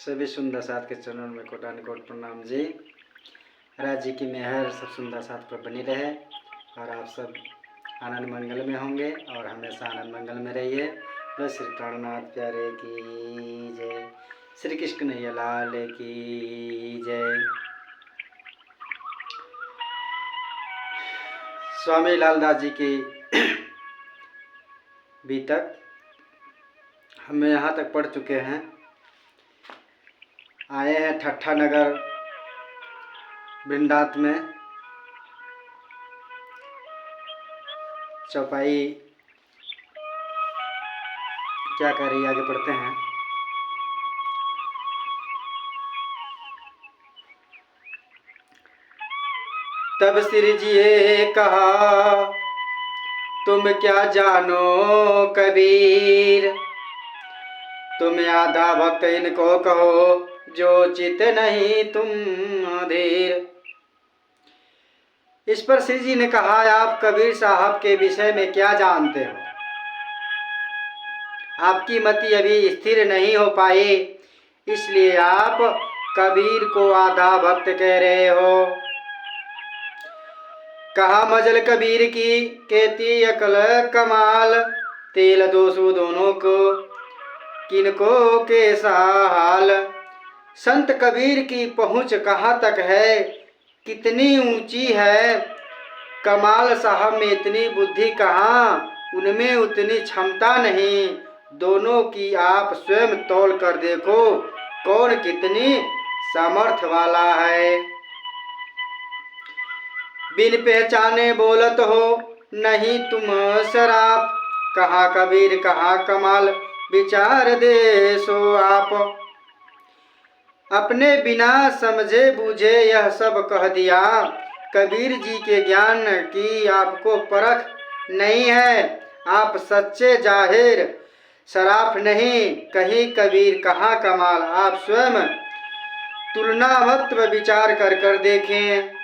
सभी सुंदर साथ के चरणों में कोटान कोट प्रणाम जी। राज जी की मेहर सब सुंदर साथ पर बनी रहे और आप सब आनंद मंगल में होंगे और हमेशा आनंद मंगल में रहिए। बस श्री प्राणनाथ प्यारे की जय, श्री कृष्ण कन्हैया लाल की जय। स्वामी लालदास जी की बीतक हम यहाँ तक पढ़ चुके हैं। आए हैं ठट्ठा नगर वृंदावन में। चौपाई क्या कह रही है, आगे पढ़ते हैं। तब श्री जी ने कहा, तुम क्या जानो कबीर, तुम आधा भक्त इनको कहो, जो चित नहीं तुम अधीर। इस पर श्री जी ने कहा, आप कबीर साहब के विषय में क्या जानते हो? आपकी मति अभी स्थिर नहीं हो पाई, इसलिए आप कबीर को आधा भक्त कह रहे हो। कहा मजल कबीर की कहती अकल कमाल, तेल दोसो दोनों को किनको कैसा हाल। संत कबीर की पहुँच कहाँ तक है, कितनी ऊंची है। कमाल साहब में इतनी बुद्धि कहाँ, उनमें उतनी क्षमता नहीं। दोनों की आप स्वयं तौल कर देखो, कौन कितनी सामर्थ्य वाला है। बिन पहचाने बोलत हो नहीं तुम शराब, कहा कबीर कहा कमाल, विचार दे सो आप। अपने बिना समझे बूझे यह सब कह दिया, कबीर जी के ज्ञान की आपको परख नहीं है। आप सच्चे जाहिर शराफ नहीं, कहीं कबीर कहाँ कमाल। आप स्वयं तुलनावत्व विचार कर देखें।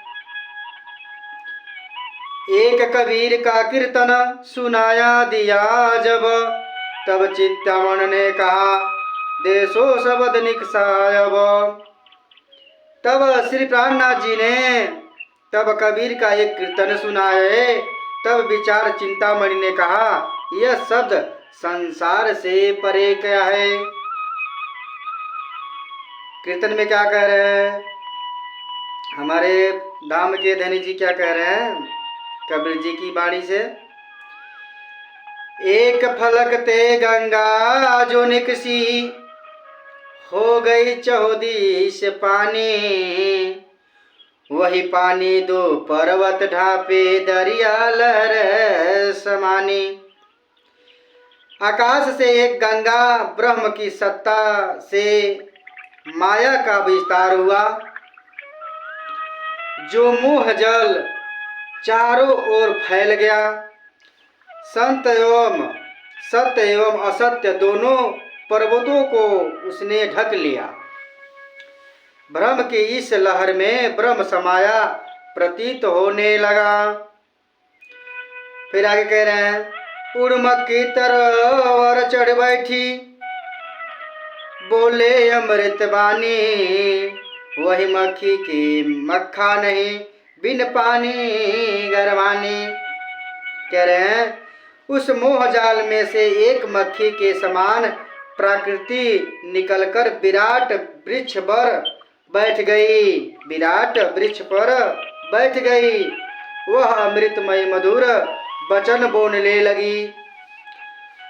एक कबीर का कीर्तन सुनाया दिया जब, तब चित्तमन ने कहा देशो शब्द निकसायब। तब श्री प्राणनाथ जी ने तब कबीर का एक कीर्तन सुनाए। तब विचार चिंतामणि ने कहा, यह शब्द संसार से परे क्या है। कीर्तन में क्या कह रहे हैं हमारे धाम के धनी जी, क्या कह रहे हैं कबीर जी की वाणी से। एक फलक ते गंगा जो निकसी, हो गई चौदीस पानी। वही पानी दो पर्वत ढापे, दरिया लहर समानी। आकाश से एक गंगा ब्रह्म की सत्ता से माया का विस्तार हुआ, जो मोह जल चारों ओर फैल गया। संत एवं सत्य एवं असत्य दोनों पर्वतों को उसने ढक लिया। भ्रम की इस लहर में ब्रह्म समाया प्रतीत होने लगा। फिर आगे कह रहे हैं, उड़मक की तरह चढ़ बैठी, बोले अमृत वाणी। वही मक्खी की मक्खा नहीं, बिन पानी गरवानी। कह रहे हैं, उस मोह जाल में से एक मक्खी के समान प्रकृति निकलकर विराट वृक्ष पर बैठ गई। विराट वृक्ष पर बैठ गई। वह अमृतमय मधुर वचन बोलने लगी।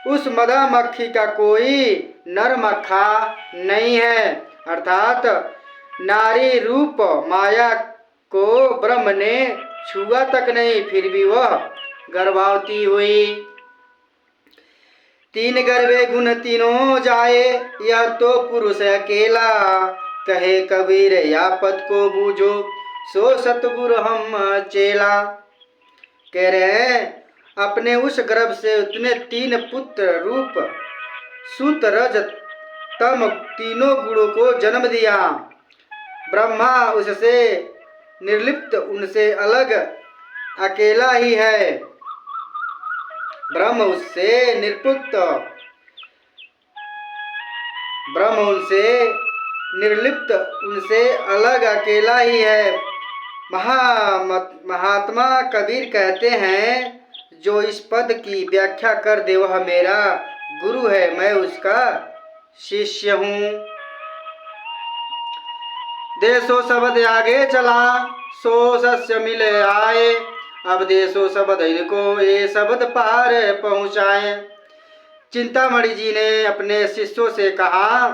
उस मदा मक्खी का कोई नर मक्खा नहीं है, अर्थात नारी रूप माया को ब्रह्म ने छुआ तक नहीं, फिर भी वह गर्भवती हुई। तीन गर्भे गुण तीनों जाए, यह तो पुरुष अकेला। कहे कबीर या पद को बूझो, सो सतगुरु हम चेला। कह रहे हैं, अपने उस गर्भ से उसने तीन पुत्र रूप सुत रज तम तीनों गुणों को जन्म दिया। ब्रह्मा उससे निर्लिप्त, उनसे अलग अकेला ही है। ब्रह्म उससे निरपुत, ब्रह्म उनसे निर्लिप्त उनसे अलग अकेला ही है। महात्मा कबीर कहते हैं, जो इस पद की व्याख्या कर दे वह मेरा गुरु है, मैं उसका शिष्य हूँ। देशो शब्द आगे चला, सो सस्य मिले आए, अब देशो शब्द को ये शब्द पार पहुँचाए। चिंतामणि जी ने अपने शिष्यों से कहा,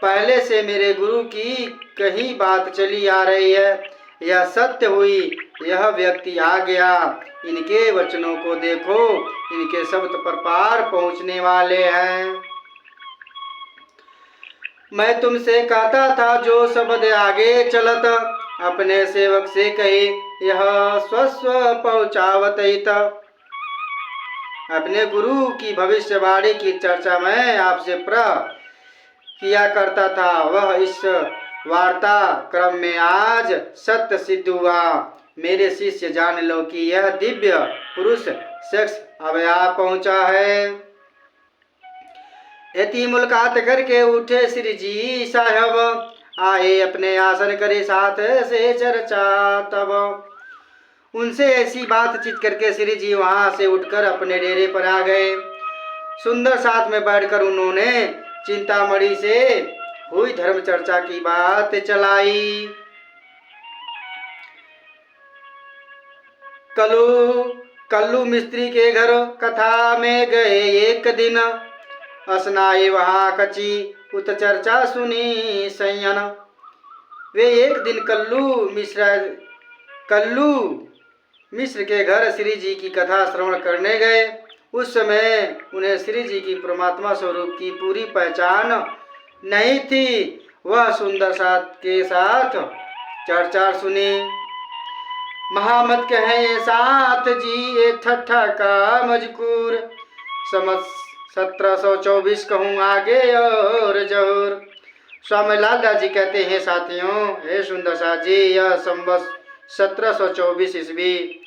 पहले से मेरे गुरु की कहीं बात चली आ रही है, यह सत्य हुई, यह व्यक्ति आ गया, इनके वचनों को देखो, इनके शब्द पर पार पहुंचने वाले हैं। मैं तुमसे कहता था, जो शब्द आगे चलत, अपने सेवक से कही, यह स्वस्व पहुँचावत हित। अपने गुरु की भविष्यवाणी की चर्चा मैं आपसे किया करता था, वह इस वार्ता क्रम में आज सत्य सिद्ध हुआ। मेरे शिष्य जान लो कि यह दिव्य पुरुष शख्स अब आ पहुंचा है। इतनी मुलाकात करके उठे श्री जी साहब, आए अपने आसन करे साथ से चर्चा तब। उनसे ऐसी बातचीत करके श्री जी वहां से उठकर अपने डेरे पर आ गए। सुंदर साथ में बैठकर उन्होंने चिंतामणि से हुई धर्म चर्चा की बात चलाई। कल्लू मिस्त्री के घर कथा में गए एक दिन, असनाए वहां कची उत चर्चा सुनी सैयन। वे एक दिन कल्लू मिश्र के घर श्री जी की कथा श्रवण करने गए। उस समय उन्हें श्री जी की परमात्मा स्वरूप की पूरी पहचान नहीं थी। वह सुंदर साथ के साथ चर्चा सुनी। महामत कहे साथ जी ये ठट्ठा का मजकूर, समझ 1724 कहूँ आगे और जरूर। स्वामी लालदास जी कहते हैं, साथियों, हे सुंदर साथ जी, यह संवत 1724 ईस्वी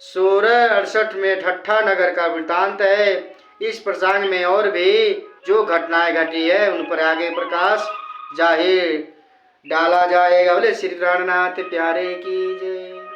1668 में ठट्ठा नगर का वृतांत है। इस प्रसंग में और भी जो घटनाएं घटी है उन पर आगे प्रकाश जाहिर डाला जाएगा। बोले श्री प्राणनाथ प्यारे की जय।